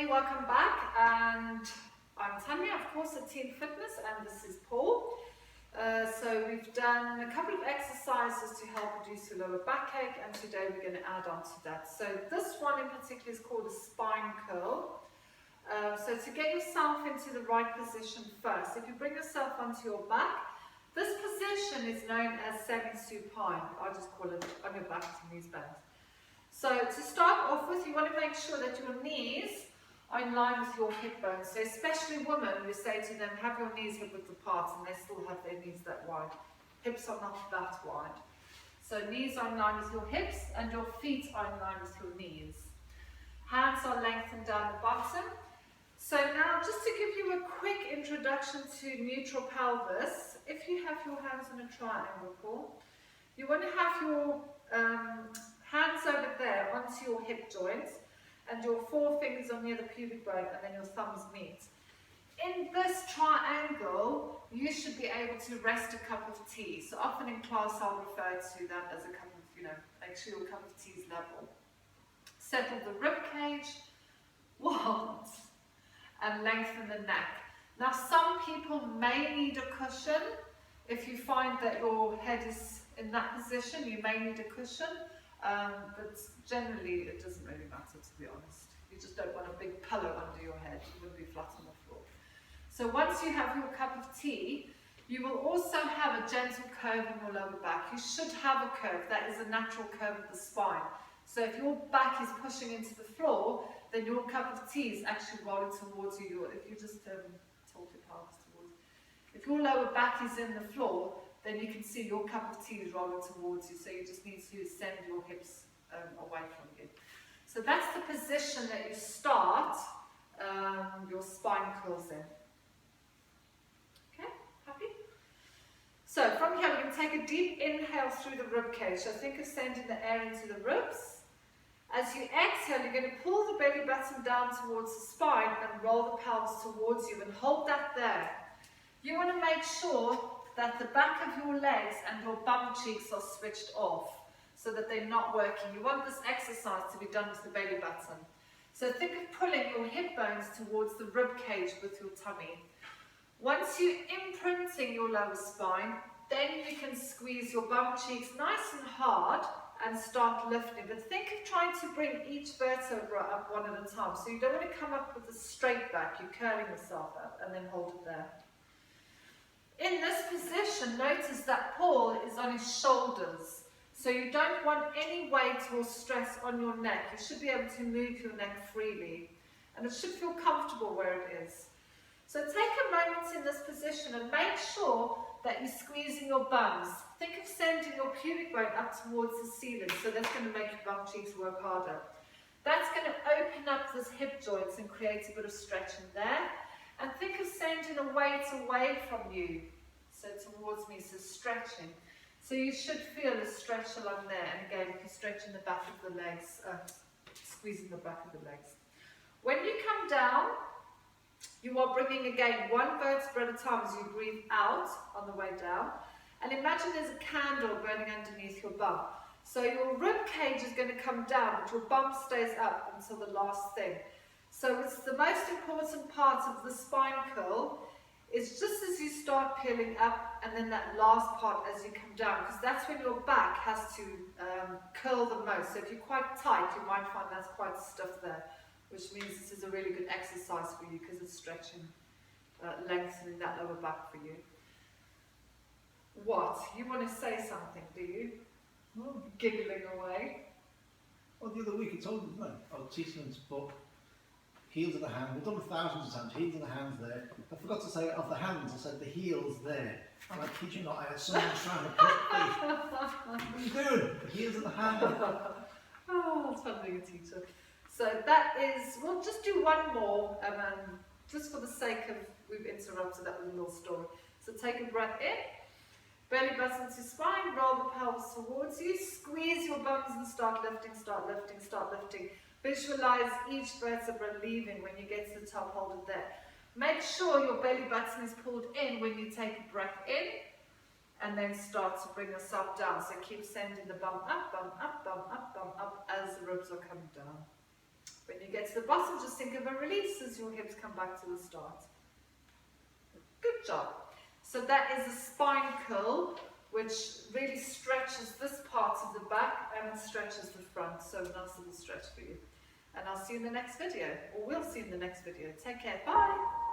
Hey, welcome back, and I'm Tanya, of course, at Team Fitness, and this is Paul. So we've done a couple of exercises to help reduce your lower backache, and today we're going to add on to that. So this one in particular is called a spine curl. So to get yourself into the right position first, if you bring yourself onto your back, this position is known as semi-supine. I just call it on your back with your knees bent. So to start off with, you want to make sure that your knees are in line with your hip bones. So especially women, we say to them, have your knees hip width apart, and they still have their knees that wide. Hips are not that wide. So knees are in line with your hips, and your feet are in line with your knees. Hands are lengthened down the bottom. So now, just to give you a quick introduction to neutral pelvis, if you have your hands in a triangle, Paul, you want to have your hands over there onto your hip joints, and your forefingers are near the pubic bone, and then your thumbs meet. In this triangle, you should be able to rest a cup of tea. So often in class, I'll refer to that as a cup of, make sure your cup of tea is level. Settle the rib cage, and lengthen the neck. Now, some people may need a cushion. If you find that your head is in that position, you may need a cushion. But generally, it doesn't really matter, to be honest. You just don't want a big pillow under your head. You wouldn't be flat on the floor. So once you have your cup of tea, you will also have a gentle curve in your lower back. You should have a curve. That is a natural curve of the spine. So if your back is pushing into the floor, then your cup of tea is actually rolling towards you. If you just tilt your pelvis towards you. If your lower back is in the floor, then you can see your cup of tea is rolling towards you, so you just need to send your hips away from you. So that's the position that you start your spine curls in. Okay, happy? So from here, we're going to take a deep inhale through the rib cage. So think of sending the air into the ribs. As you exhale, you're going to pull the belly button down towards the spine and roll the pelvis towards you, and hold that there. You want to make sure that the back of your legs and your bum cheeks are switched off so that they're not working. You want this exercise to be done with the belly button. So think of pulling your hip bones towards the rib cage with your tummy. Once you're imprinting your lower spine, then you can squeeze your bum cheeks nice and hard and start lifting. But think of trying to bring each vertebra up one at a time. So you don't want to come up with a straight back. You're curling yourself up, and then hold it there. In this position, notice that Paul is on his shoulders, so you don't want any weight or stress on your neck. You should be able to move your neck freely, and it should feel comfortable where it is. So take a moment in this position and make sure that you're squeezing your bums. Think of sending your pubic bone up towards the ceiling, so that's going to make your bum cheeks work harder. That's going to open up this hip joints and create a bit of stretch in there. And think of sending the weight away from you, so towards me, so stretching. So you should feel a stretch along there, and again, if you're stretching the back of the legs, squeezing the back of the legs. When you come down, you are bringing again one vertebra at a time as you breathe out on the way down. And imagine there's a candle burning underneath your bum. So your rib cage is going to come down, but your bum stays up until the last thing. So it's the most important part of the spine curl is just as you start peeling up, and then that last part as you come down, because that's when your back has to curl the most. So if you're quite tight, you might find that's quite stiff there, which means this is a really good exercise for you because it's stretching, lengthening that lower back for you. What? You want to say something, do you? Well, giggling away. Well, the other week I told them, I was teaching them to put heels of the hand. We've done it thousands of times, heels of the hands there. I forgot to say of the hands, I said the heels there. And I kid you not, I had someone trying to put the, what are you doing? The heels of the hand. Oh, it's fun being a teacher. So that is, we'll just do one more, just for the sake of, we've interrupted that with a little story. So take a breath in, belly button to spine, roll the pelvis towards you, squeeze your bums and start lifting, start lifting, start lifting. Visualize each vertebra leaving when you get to the top, hold it there. Make sure your belly button is pulled in when you take a breath in, and then start to bring yourself down. So keep sending the bum up, bum up, bum up, bum up as the ribs are coming down. When you get to the bottom, just think of a release as your hips come back to the start. Good job. So that is a spine curl, which really stretches this part of the back and stretches the front. So nice little stretch for you. And I'll see you in the next video, or we'll see you in the next video. Take care. Bye.